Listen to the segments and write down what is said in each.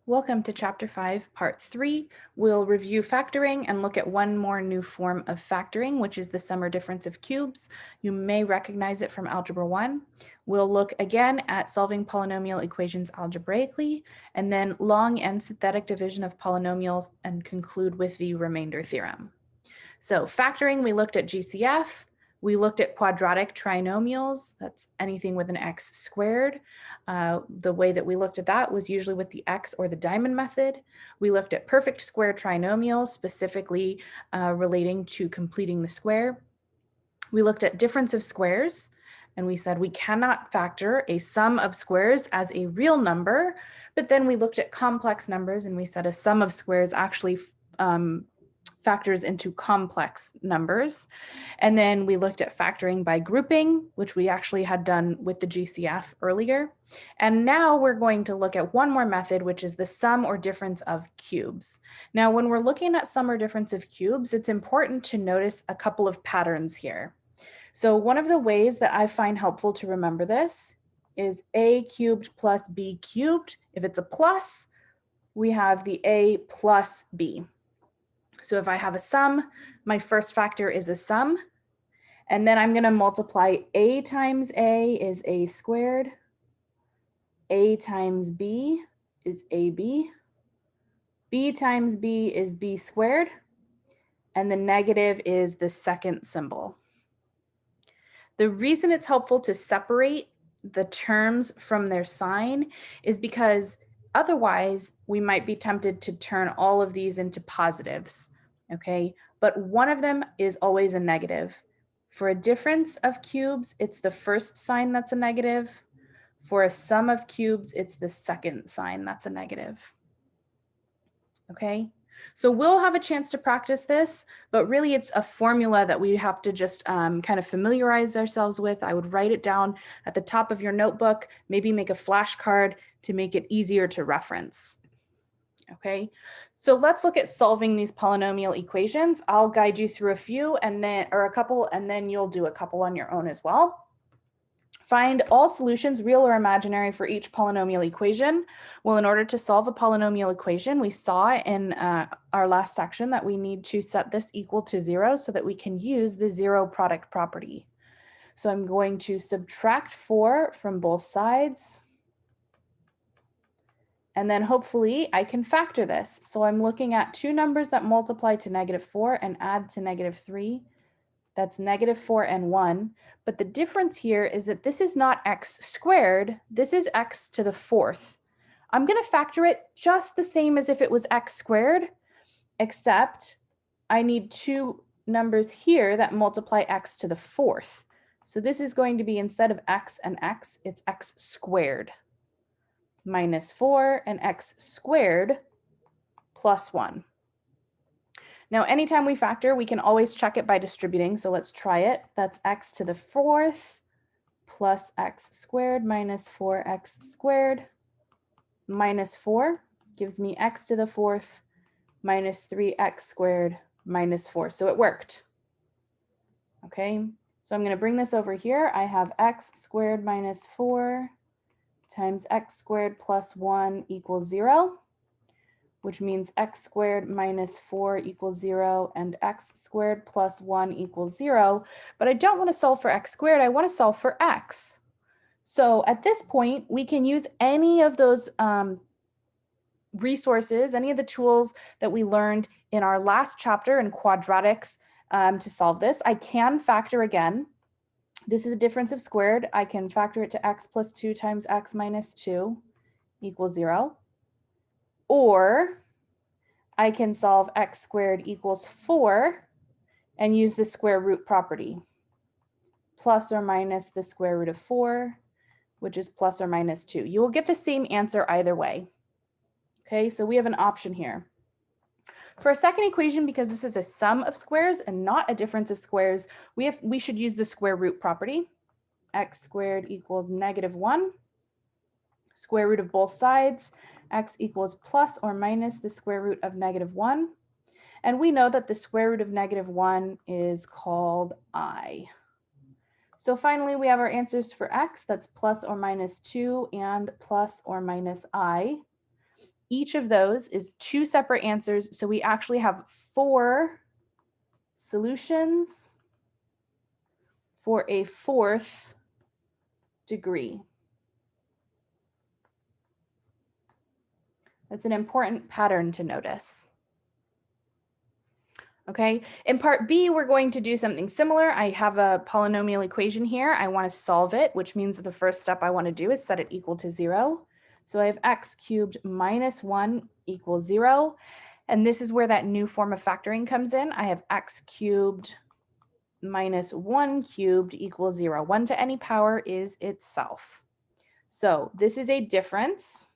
Welcome to Chapter 5, Part 3. We'll review factoring and look at one more new form of factoring, which is the sum or difference of cubes. You may recognize it from Algebra 1. We'll look again at solving polynomial equations algebraically, and then long and synthetic division of polynomials, and conclude with the remainder theorem. So factoring, we looked at GCF. We looked at quadratic trinomials, that's anything with an x squared. The way that we looked at that was usually with the x or the diamond method. We looked at perfect square trinomials, specifically relating to completing the square. We looked at difference of squares, and we said we cannot factor a sum of squares as a real number, but then we looked at complex numbers, and we said a sum of squares actually factors into complex numbers. And then we looked at factoring by grouping, which we actually had done with the GCF earlier. And now we're going to look at one more method, which is the sum or difference of cubes. Now, when we're looking at sum or difference of cubes, it's important to notice a couple of patterns here. So one of the ways that I find helpful to remember this is a cubed plus b cubed. If it's a plus, we have the a plus b. So if I have a sum, my first factor is a sum, and then I'm going to multiply a times a is a squared, a times b is ab, b times b is b squared, and the negative is the second symbol. The reason it's helpful to separate the terms from their sign is because otherwise, we might be tempted to turn all of these into positives, okay? But one of them is always a negative. For a difference of cubes, it's the first sign that's a negative. For a sum of cubes, it's the second sign that's a negative, okay? So we'll have a chance to practice this, but really it's a formula that we have to just kind of familiarize ourselves with. I would write it down at the top of your notebook, maybe make a flashcard to make it easier to reference. Okay, so let's look at solving these polynomial equations. I'll guide you through a few or a couple, and then you'll do a couple on your own as well. Find all solutions, real or imaginary, for each polynomial equation. Well, in order to solve a polynomial equation, we saw in our last section that we need to set this equal to 0 so that we can use the zero product property. So I'm going to subtract 4 from both sides. And then hopefully I can factor this. So I'm looking at two numbers that multiply to -4 and add to -3. That's -4 and 1. But the difference here is that this is not x squared. This is x to the 4th. I'm going to factor it just the same as if it was x squared, except I need two numbers here that multiply x to the 4th. So this is going to be, instead of x and x, it's x squared minus 4 and x squared plus 1. Now, anytime we factor, we can always check it by distributing. So let's try it. That's x to the 4th plus x squared minus 4x squared minus 4 gives me x to the 4th minus 3x squared minus 4. So it worked. Okay, so I'm going to bring this over here. I have x squared minus 4 times x squared plus 1 equals 0. Which means x squared minus 4 equals 0 and x squared plus 1 equals 0. But I don't want to solve for x squared. I want to solve for x. So at this point, we can use any of those resources, any of the tools that we learned in our last chapter in quadratics to solve this. I can factor again. This is a difference of squared. I can factor it to x plus 2 times x minus 2 equals 0. Or I can solve x squared equals 4 and use the square root property. Plus or minus the square root of 4, which is plus or minus 2. You will get the same answer either way. Okay, so we have an option here. For a second equation, because this is a sum of squares and not a difference of squares, we should use the square root property. X squared equals -1. Square root of both sides. X equals plus or minus the square root of -1. And we know that the square root of -1 is called I. So finally, we have our answers for x. That's plus or minus 2 and plus or minus I. Each of those is 2 separate answers, so we actually have 4 solutions for a 4th degree. That's an important pattern to notice. Okay, in part B, we're going to do something similar. I have a polynomial equation here. I want to solve it, which means the first step I want to do is set it equal to 0. So I have x cubed minus 1 equals 0. And this is where that new form of factoring comes in. I have x cubed minus 1 cubed equals 0. 1 to any power is itself. So this is a difference.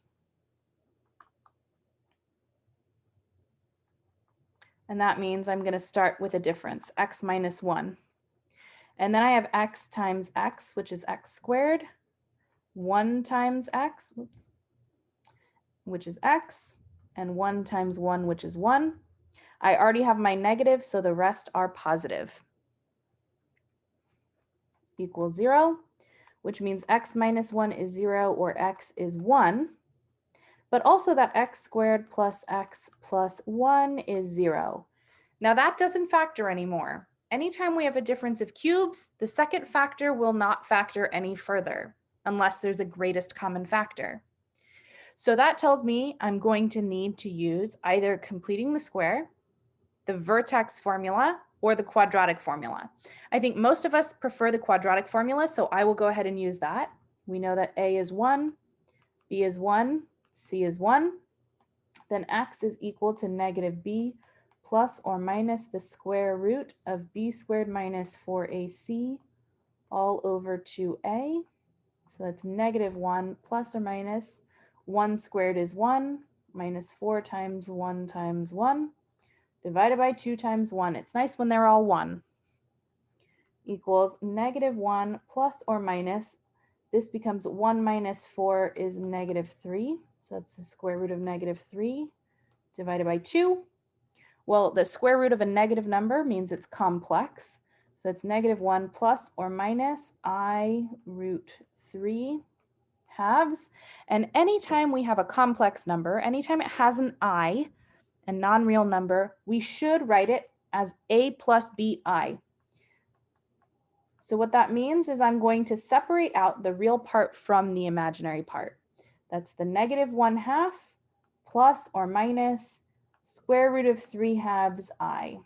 And that means I'm going to start with a difference, x minus 1. And then I have x times x, which is x squared, 1 times x, which is x, and 1 times 1, which is 1. I already have my negative, so the rest are positive. Equals 0, which means x minus 1 is 0, or x is 1. But also that x squared plus x plus 1 is 0. Now that doesn't factor anymore. Anytime we have a difference of cubes, the second factor will not factor any further unless there's a greatest common factor. So that tells me I'm going to need to use either completing the square, the vertex formula, or the quadratic formula. I think most of us prefer the quadratic formula, so I will go ahead and use that. We know that a is 1, b is 1, c is 1. Then x is equal to negative b plus or minus the square root of b squared minus 4ac all over 2a. So that's negative 1 plus or minus 1 squared is 1 minus 4 times 1 times 1 divided by 2 times 1. It's nice when they're all 1. Equals negative 1 plus or minus. This becomes 1 minus 4 is negative 3. So that's the square root of negative 3 divided by 2. Well, the square root of a negative number means it's complex. So it's negative 1 plus or minus I root 3 halves. And anytime we have a complex number, anytime it has an I, a non-real number, we should write it as a plus bi. So what that means is I'm going to separate out the real part from the imaginary part. That's the negative 1/2 plus or minus square root of 3 halves I.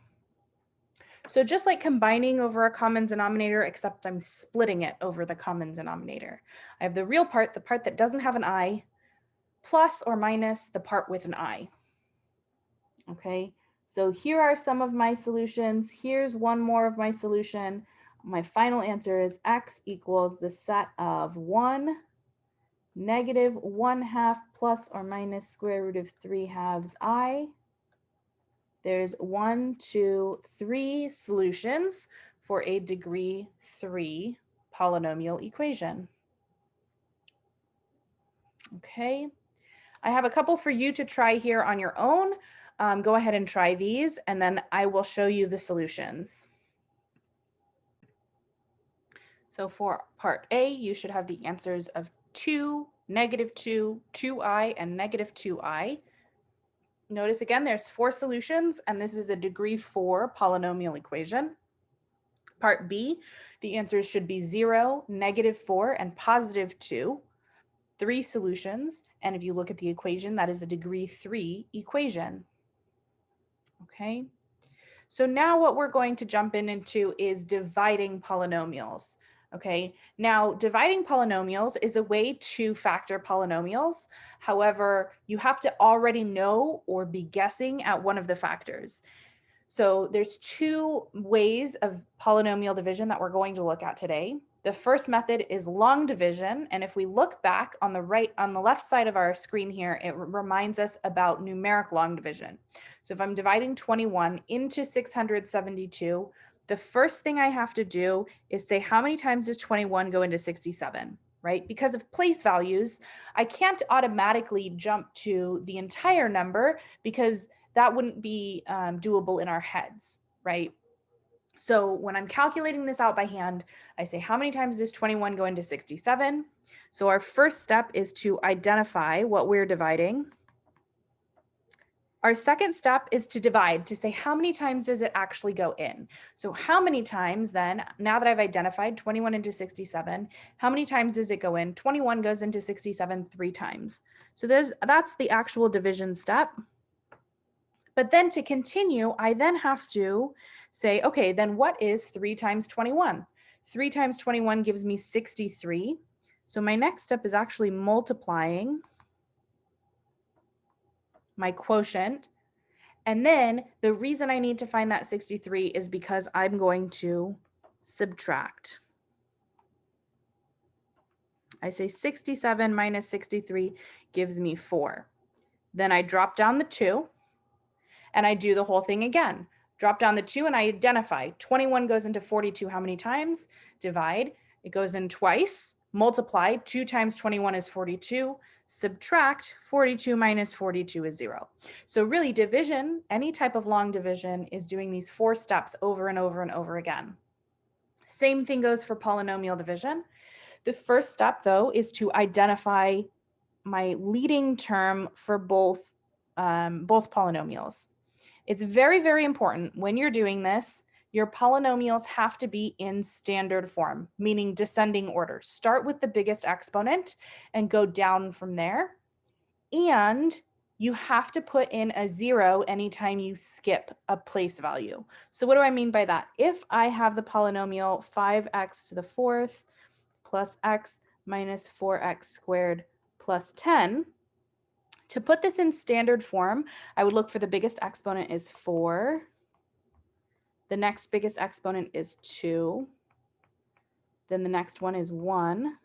So just like combining over a common denominator, except I'm splitting it over the common denominator. I have the real part, the part that doesn't have an I, plus or minus the part with an I. Okay, so here are some of my solutions. Here's one more of my solution. My final answer is x equals the set of 1, negative 1/2 plus or minus square root of 3 halves I. There's 1, 2, 3 solutions for a degree 3 polynomial equation. Okay, I have a couple for you to try here on your own. Go ahead and try these, and then I will show you the solutions. So for part A, you should have the answers of 2, negative 2, 2i, and negative 2i. Notice again, there's 4 solutions, and this is a degree 4 polynomial equation. Part B, the answers should be 0, negative 4, and positive 2. 3 solutions, and if you look at the equation, that is a degree 3 equation. Okay, so now what we're going to jump into is dividing polynomials. Okay, now dividing polynomials is a way to factor polynomials. However, you have to already know or be guessing at one of the factors. So there's 2 ways of polynomial division that we're going to look at today. The first method is long division, and if we look back on the left side of our screen here, it reminds us about numeric long division. So if I'm dividing 21 into 672, the first thing I have to do is say how many times does 21 go into 67, right? Because of place values, I can't automatically jump to the entire number because that wouldn't be doable in our heads, right? So when I'm calculating this out by hand, I say how many times does 21 go into 67? So our first step is to identify what we're dividing. Our second step is to divide, to say how many times does it actually go in. So how many times then, now that I've identified 21 into 67, how many times does it go in? 21 goes into 67 3 times. So that's the actual division step. But then to continue, I then have to say, okay, then what is 3 times 21? 3 times 21 gives me 63. So my next step is actually multiplying my quotient. And then the reason I need to find that 63 is because I'm going to subtract. I say 67 minus 63 gives me 4. Then I drop down the 2 and I do the whole thing again. Drop down the 2 and I identify 21 goes into 42 how many times? Divide. It goes in twice. Multiply. 2 times 21 is 42. Subtract. 42 minus 42 is 0. So really division, any type of long division, is doing these 4 steps over and over and over again. Same thing goes for polynomial division. The first step, though, is to identify my leading term for both polynomials. It's very, very important when you're doing this, your polynomials have to be in standard form, meaning descending order. Start with the biggest exponent and go down from there. And you have to put in a 0 anytime you skip a place value. So what do I mean by that? If I have the polynomial 5x to the 4th plus x minus 4x squared plus 10, to put this in standard form, I would look for the biggest exponent is 4. The next biggest exponent is 2. Then the next one is 1.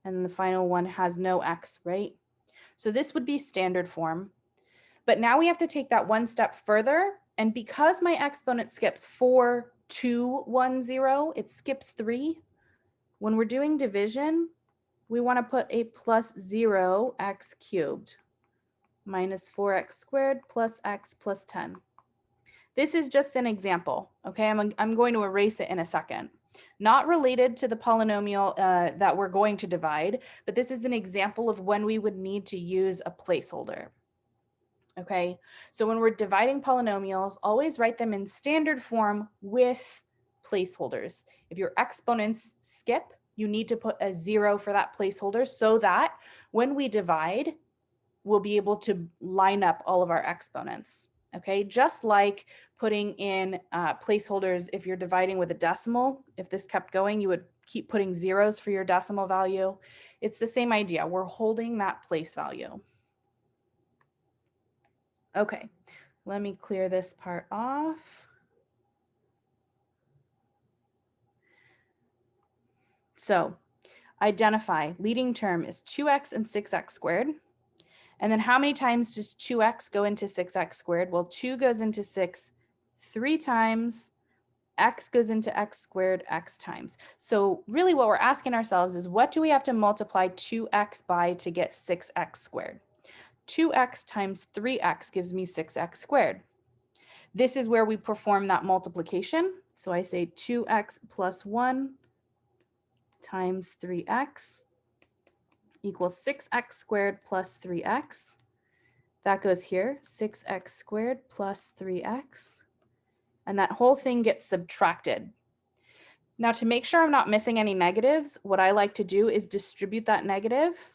And then the final one has no x, right? So this would be standard form. But now we have to take that one step further. And because my exponent skips 4, 2, 1, 0, it skips 3. When we're doing division, we want to put a plus 0 x cubed minus 4x squared plus x plus 10. This is just an example, okay? I'm going to erase it in a second. Not related to the polynomial that we're going to divide, but this is an example of when we would need to use a placeholder. Okay, so when we're dividing polynomials, always write them in standard form with placeholders. If your exponents skip, you need to put a 0 for that placeholder so that when we divide, we'll be able to line up all of our exponents. Okay, just like putting in placeholders if you're dividing with a decimal. If this kept going, you would keep putting zeros for your decimal value. It's the same idea. We're holding that place value. Okay, let me clear this part off. So identify leading term is 2x and 6x squared. And then how many times does 2x go into 6x squared? Well, 2 goes into 6 3 times. X goes into x squared x times. So really what we're asking ourselves is what do we have to multiply 2x by to get 6x squared? 2x times 3x gives me 6x squared. This is where we perform that multiplication. So I say 2x plus 1 times 3x equals 6x squared plus 3x. That goes here, 6x squared plus 3x. And that whole thing gets subtracted. Now, to make sure I'm not missing any negatives, what I like to do is distribute that negative.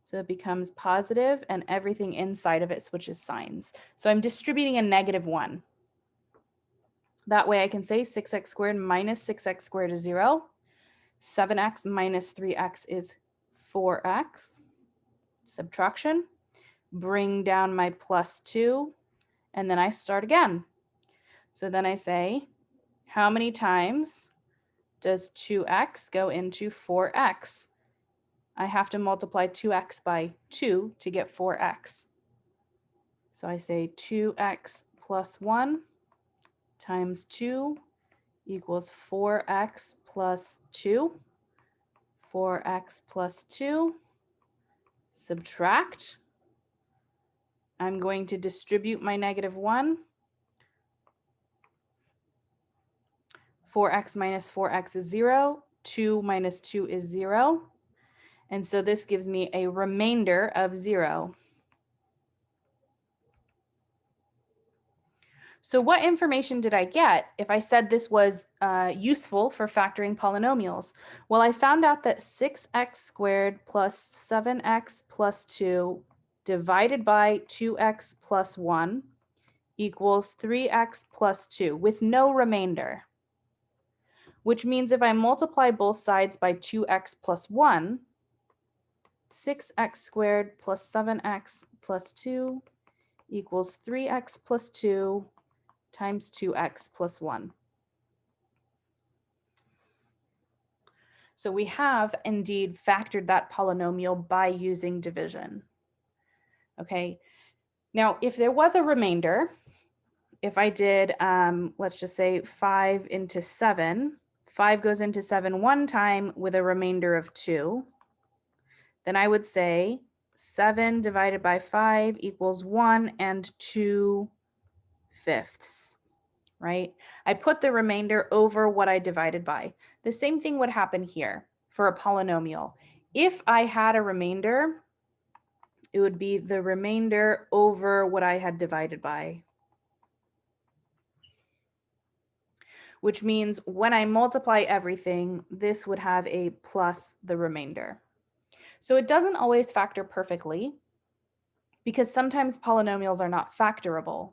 So it becomes positive and everything inside of it switches signs. So I'm distributing a -1. That way I can say 6x squared minus 6x squared is 0. 7x minus 3x is 4x. Subtraction. Bring down my plus 2. And then I start again. So then I say, how many times does 2x go into 4x? I have to multiply 2x by 2 to get 4x. So I say 2x plus 1 times 2 equals 4x plus 2. 4x plus 2. Subtract. I'm going to distribute my -1. 4x minus 4x is 0. 2 minus 2 is 0. And so this gives me a remainder of 0. So what information did I get if I said this was useful for factoring polynomials? Well, I found out that 6x squared plus 7x plus 2 divided by 2x plus 1 equals 3x plus 2 with no remainder, which means if I multiply both sides by 2x plus 1, 6x squared plus 7x plus 2 equals 3x plus 2 times 2x plus 1. So we have indeed factored that polynomial by using division. Okay, now if there was a remainder, if I did, let's just say 5 into 7, 5 goes into 7 one time with a remainder of 2, then I would say 7 divided by 5 equals 1 and 2/5, right? I put the remainder over what I divided by. The same thing would happen here for a polynomial. If I had a remainder, it would be the remainder over what I had divided by. Which means when I multiply everything, this would have a plus the remainder. So it doesn't always factor perfectly because sometimes polynomials are not factorable.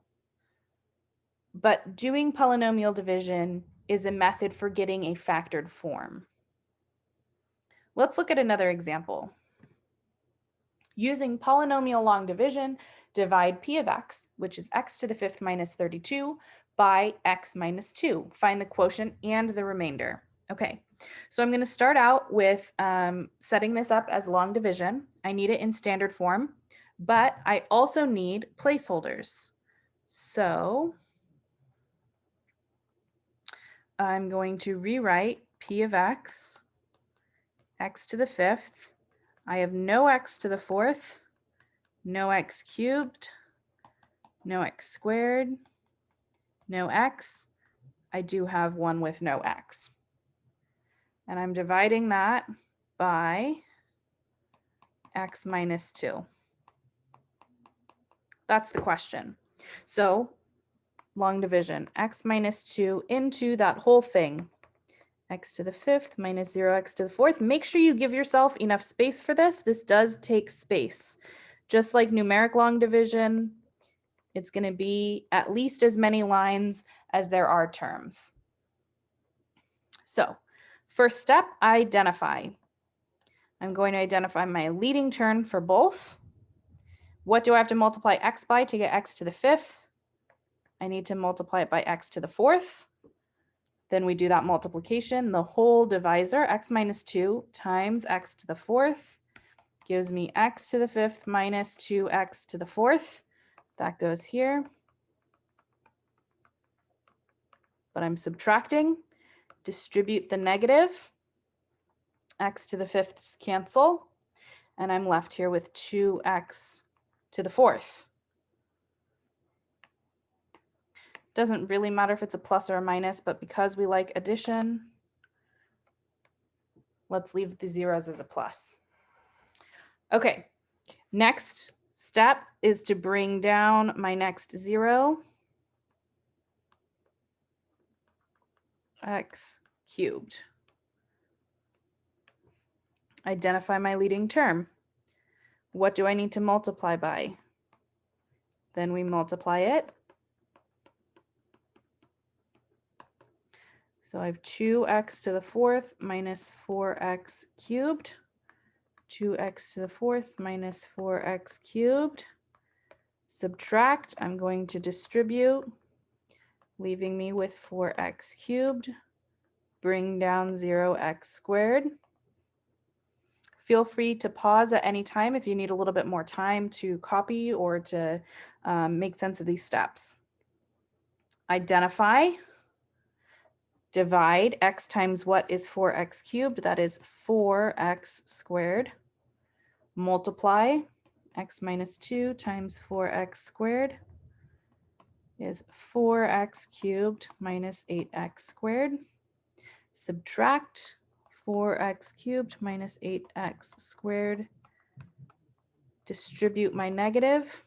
But doing polynomial division is a method for getting a factored form. Let's look at another example. Using polynomial long division, divide p of x, which is x to the 5th minus 32, by x minus 2. Find the quotient and the remainder. Okay, so I'm going to start out with setting this up as long division. I need it in standard form, but I also need placeholders. So I'm going to rewrite p of x, x to the 5th. I have no x to the 4th, no x cubed, no x squared, no x. I do have one with no x. And I'm dividing that by x minus 2. That's the question. So long division, x minus 2 into that whole thing. X to the 5th minus 0x to the 4th. Make sure you give yourself enough space for this. This does take space. Just like numeric long division, it's going to be at least as many lines as there are terms. So first step, identify. I'm going to identify my leading term for both. What do I have to multiply x by to get x to the 5th? I need to multiply it by x to the 4th. Then we do that multiplication. The whole divisor, x minus 2 times x to the 4th, gives me x to the 5th minus 2x to the 4th. That goes here. But I'm subtracting. Distribute the negative. X to the 5ths cancel. And I'm left here with 2x to the 4th. Doesn't really matter if it's a plus or a minus, but because we like addition, let's leave the zeros as a plus. Okay, next step is to bring down my next 0, x cubed. Identify my leading term. What do I need to multiply by? Then we multiply it. So I have 2x to the 4th minus 4x cubed. 2x to the 4th minus 4x cubed. Subtract, I'm going to distribute, leaving me with 4x cubed. Bring down 0x squared. Feel free to pause at any time if you need a little bit more time to copy or to make sense of these steps. Identify. Divide. X times what is 4x cubed? That is 4x squared. Multiply. X minus 2 times 4x squared is 4x cubed minus 8x squared. Subtract 4x cubed minus 8x squared. Distribute my negative.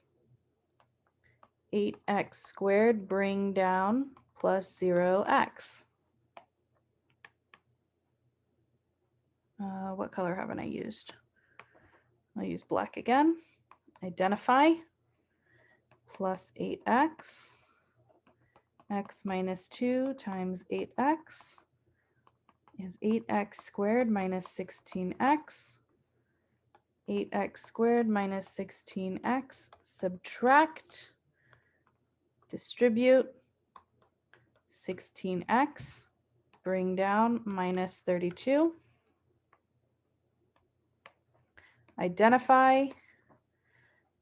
8x squared bring down plus 0x. What color haven't I used? I'll use black again. Identify plus 8x. X minus 2 times 8x is 8x squared minus 16x. 8x squared minus 16x. Subtract. Distribute. 16x. Bring down minus 32. Identify.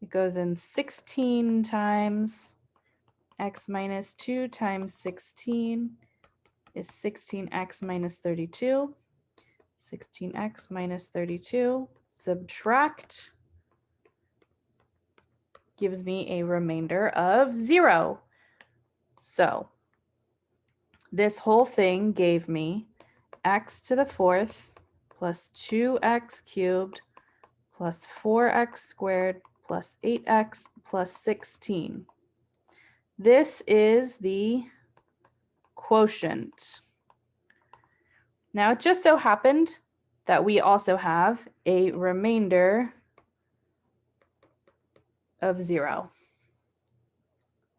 It goes in 16 times x minus 2 times 16 is 16x minus 32. 16x minus 32. Subtract gives me a remainder of 0. So this whole thing gave me x to the 4th plus 2x cubed plus 4x squared plus 8x plus 16. This is the quotient. Now it just so happened that we also have a remainder of 0.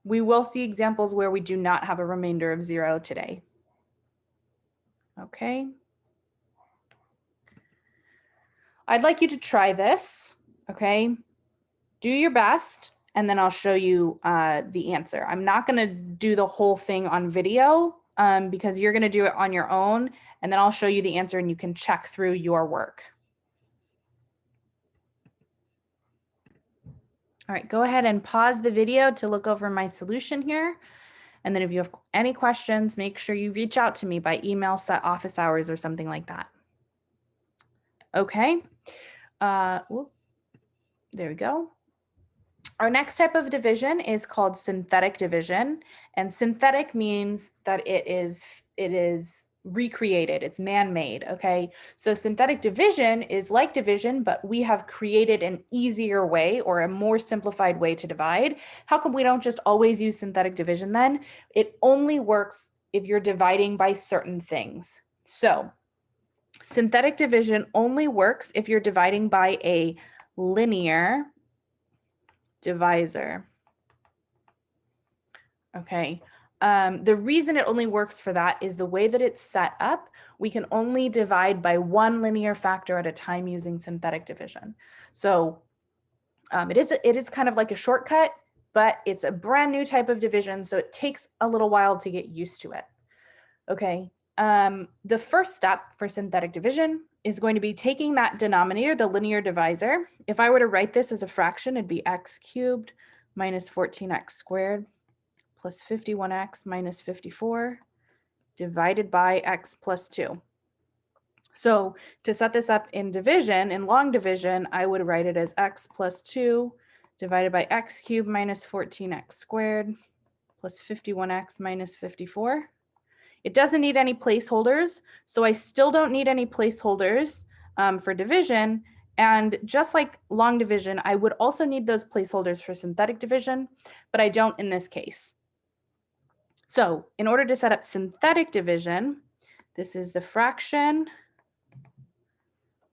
We will see examples where we do not have a remainder of 0 today. Okay. I'd like you to try this, okay? Do your best, and then I'll show you the answer. I'm not gonna do the whole thing on video because you're gonna do it on your own, and then I'll show you the answer and you can check through your work. All right, go ahead and pause the video to look over my solution here. And then if you have any questions, make sure you reach out to me by email, set office hours, or something like that. Okay, there we go. Our next type of division is called synthetic division, and synthetic means that it is recreated, it's man-made, okay? So synthetic division is like division, but we have created an easier way or a more simplified way to divide. How come we don't just always use synthetic division then? It only works if you're dividing by certain things. So synthetic division only works if you're dividing by a linear divisor. Okay. The reason it only works for that is the way that it's set up. We can only divide by one linear factor at a time using synthetic division. So it is kind of like a shortcut, but it's a brand new type of division, so it takes a little while to get used to it. Okay. The first step for synthetic division is going to be taking that denominator, the linear divisor. If I were to write this as a fraction, it'd be x cubed minus 14x squared plus 51x minus 54 divided by x plus 2. So to set this up in division, in long division, I would write it as x plus 2 divided by x cubed minus 14x squared plus 51x minus 54. It doesn't need any placeholders, so I still don't need any placeholders for division. And just like long division, I would also need those placeholders for synthetic division, but I don't in this case. So in order to set up synthetic division, this is the fraction,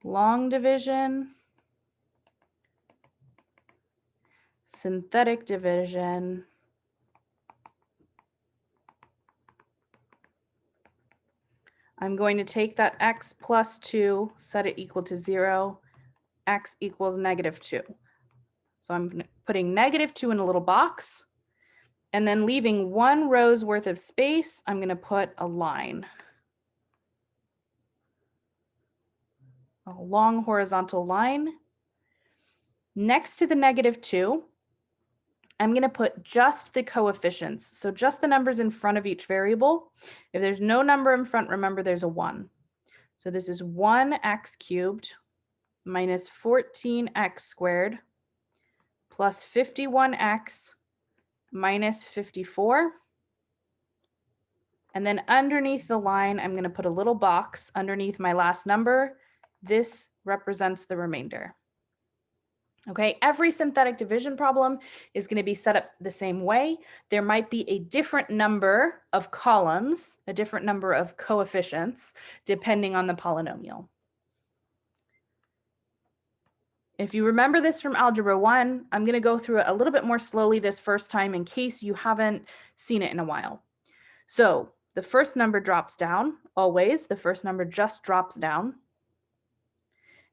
long division, synthetic division, I'm going to take that x plus 2, set it equal to 0, x equals negative 2. So I'm putting negative 2 in a little box, and then leaving 1 row's worth of space, I'm going to put a line. A long horizontal line. Next to the negative 2, I'm going to put just the coefficients, so just the numbers in front of each variable. If there's no number in front, remember there's a 1. So this is 1x cubed minus 14x squared plus 51x minus 54. And then underneath the line, I'm going to put a little box underneath my last number. This represents the remainder. Okay, every synthetic division problem is going to be set up the same way. There might be a different number of columns, a different number of coefficients, depending on the polynomial. If you remember this from Algebra 1, I'm going to go through it a little bit more slowly this first time in case you haven't seen it in a while. So the first number drops down, always. The first number just drops down.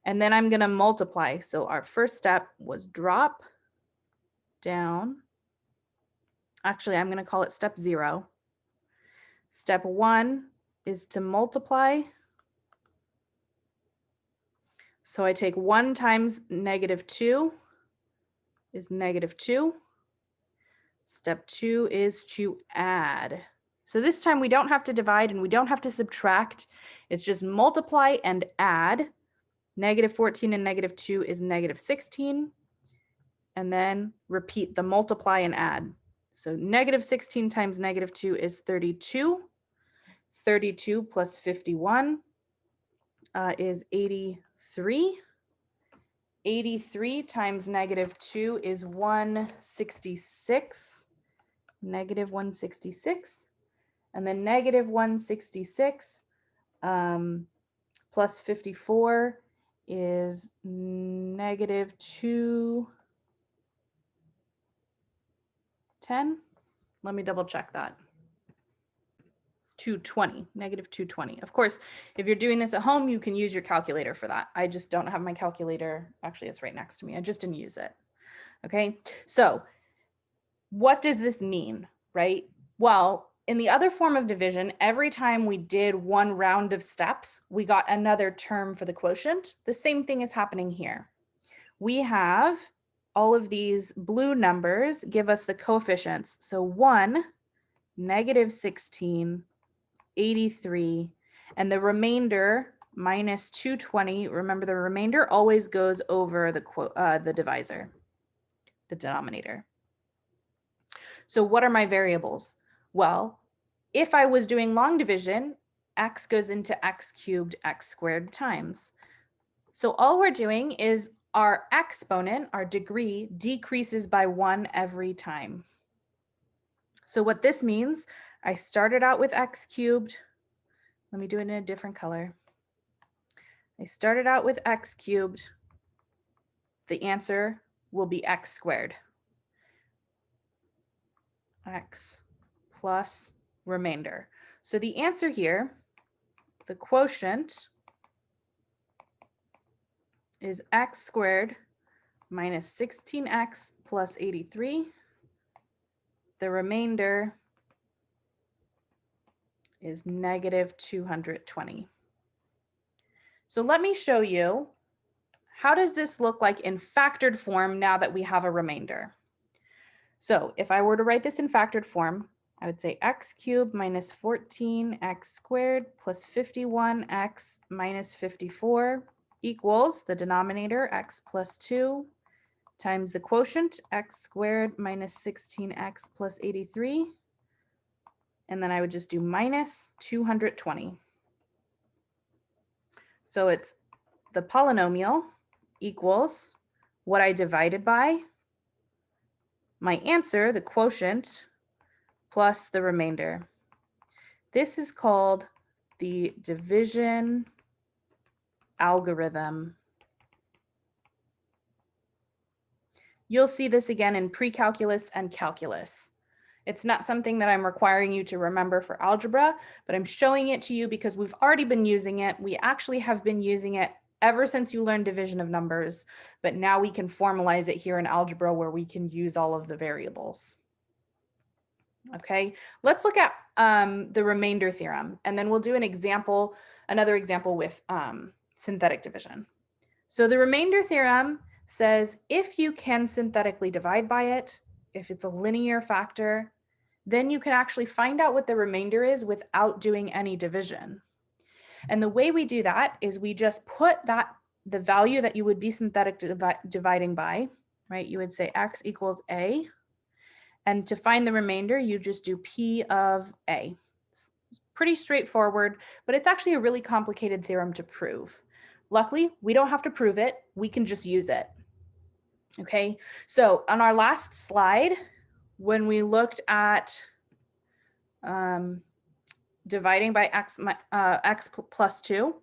And then I'm going to multiply. So our first step was drop down. Actually, I'm going to call it step 0. Step 1 is to multiply. So I take 1 times -2 is -2. Step 2 is to add. So this time we don't have to divide and we don't have to subtract. It's just multiply and add. -14 and -2 is -16. And then repeat the multiply and add. So -16 times -2 is 32. 32 plus 51 is 83. 83 times -2 is 166. -166. And then -166 plus 54 is -210. Let me double check that. 220, -220. Of course, if you're doing this at home, you can use your calculator for that. I just don't have my calculator. Actually, it's right next to me. I just didn't use it. Okay, so what does this mean, right? Well, in the other form of division, every time we did one round of steps, we got another term for the quotient. The same thing is happening here. We have all of these blue numbers give us the coefficients. So 1, -16, 83, and the remainder -220. Remember, the remainder always goes over the divisor, the denominator. So what are my variables? Well, if I was doing long division, x goes into x cubed, x squared times. So all we're doing is our exponent, our degree, decreases by 1 every time. So what this means, I started out with x cubed. Let me do it in a different color. I started out with x cubed. The answer will be x squared. X plus remainder. So the answer here, the quotient, is x squared minus 16x plus 83. The remainder is -220. So let me show you, how does this look like in factored form now that we have a remainder? So if I were to write this in factored form, I would say x cubed minus 14x squared plus 51x minus 54 equals the denominator x plus 2 times the quotient x squared minus 16x plus 83. And then I would just do minus 220. So it's the polynomial equals what I divided by, my answer, the quotient, plus the remainder. This is called the division algorithm. You'll see this again in pre-calculus and calculus. It's not something that I'm requiring you to remember for algebra, but I'm showing it to you because we've already been using it. We actually have been using it ever since you learned division of numbers, but now we can formalize it here in algebra where we can use all of the variables. Okay, let's look at the remainder theorem, and then we'll do an example, another example with synthetic division. So the remainder theorem says if you can synthetically divide by it, if it's a linear factor, then you can actually find out what the remainder is without doing any division. And the way we do that is we just put the value that you would be synthetic dividing by, right? You would say x equals a. And to find the remainder, you just do P of A. It's pretty straightforward, but it's actually a really complicated theorem to prove. Luckily, we don't have to prove it. We can just use it. Okay, so on our last slide, when we looked at dividing by x plus 2,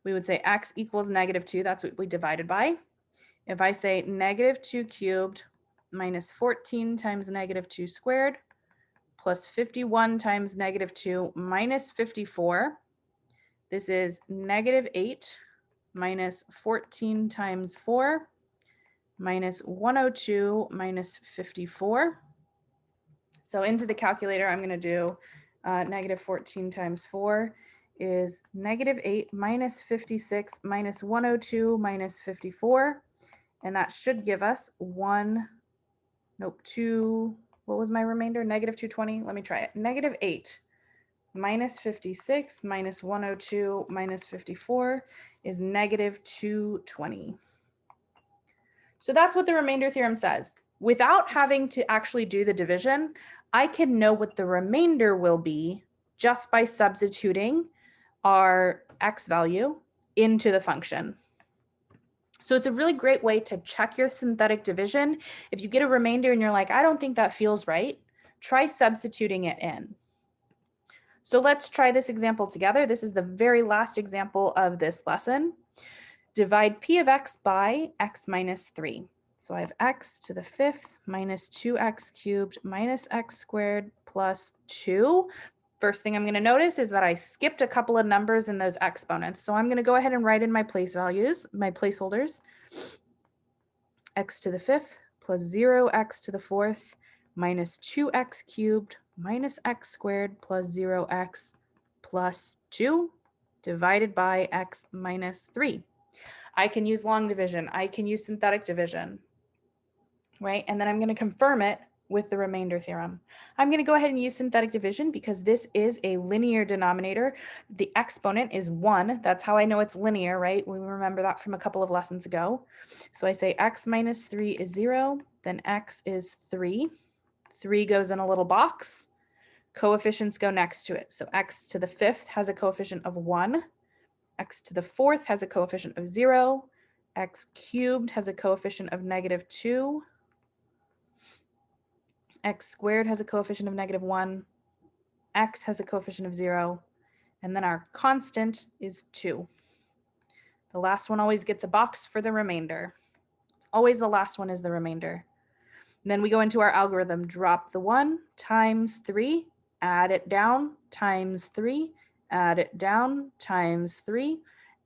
we would say x equals -2. That's what we divided by. If I say -2 cubed minus 14 times -2 squared plus 51 times -2 minus 54, this is -8 minus 14 times 4 minus 102 minus 54. So into the calculator, I'm going to do -14 times 4 is -8 minus 56 minus 102 minus 54. And that should give us 2, what was my remainder? -220. Let me try it. -8 minus 56 minus 102 minus 54 is -220. So that's what the remainder theorem says. Without having to actually do the division, I can know what the remainder will be just by substituting our x value into the function. So it's a really great way to check your synthetic division. If you get a remainder and you're like, I don't think that feels right, try substituting it in. So let's try this example together. This is the very last example of this lesson. Divide p of x by x minus 3. So I have x to the 5th minus 2x cubed minus x squared plus 2. First thing I'm going to notice is that I skipped a couple of numbers in those exponents. So I'm going to go ahead and write in my place values, my placeholders. X to the 5th plus 0x to the 4th minus 2x cubed minus x squared plus 0x plus 2 divided by x minus 3. I can use long division. I can use synthetic division, right? And then I'm going to confirm it with the remainder theorem. I'm going to go ahead and use synthetic division because this is a linear denominator. The exponent is 1. That's how I know it's linear, right? We remember that from a couple of lessons ago. So I say x minus 3 is 0, then x is 3. 3 goes in a little box. Coefficients go next to it. So x to the 5th has a coefficient of 1. X to the 4th has a coefficient of 0. X cubed has a coefficient of -2. X squared has a coefficient of -1. X has a coefficient of 0. And then our constant is 2. The last one always gets a box for the remainder. It's always the last one is the remainder. And then we go into our algorithm. Drop the 1 times 3. Add it down times 3. Add it down times 3.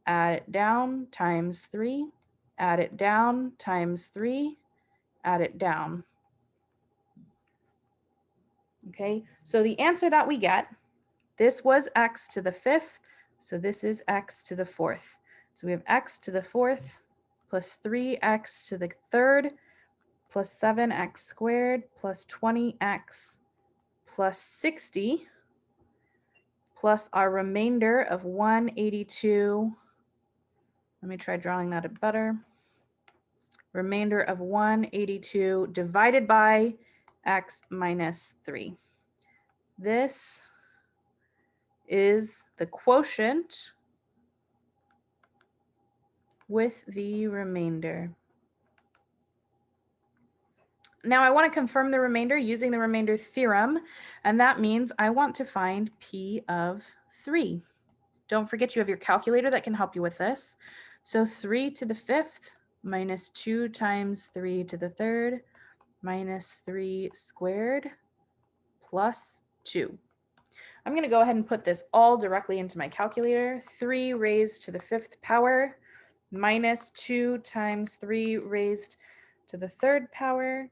Add it down times 3. Add it down times 3. Add it down. Okay, so the answer that we get, this was x to the 5th, so this is x to the 4th. So we have x to the 4th plus 3x to the 3rd plus 7x squared plus 20x plus 60 plus our remainder of 182. Let me try drawing that a better. Remainder of 182 divided by x minus 3. This is the quotient with the remainder. Now I want to confirm the remainder using the remainder theorem, and that means I want to find p of 3. Don't forget you have your calculator that can help you with this. So 3 to the 5th minus 2 times 3 to the 3rd minus 3 squared plus 2. I'm going to go ahead and put this all directly into my calculator. 3 raised to the 5th power minus 2 times 3 raised to the 3rd power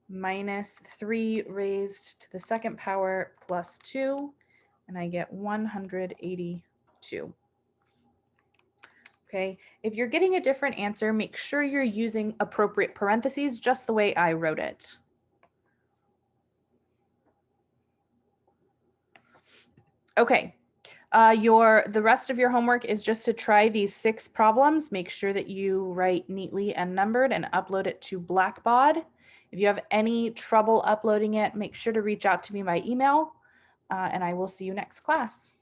minus 3 raised to the 2nd power plus 2, and I get 182. Okay, if you're getting a different answer, make sure you're using appropriate parentheses just the way I wrote it. Okay, the rest of your homework is just to try these 6 problems. Make sure that you write neatly and numbered and upload it to Blackbaud. If you have any trouble uploading it, make sure to reach out to me by email, and I will see you next class.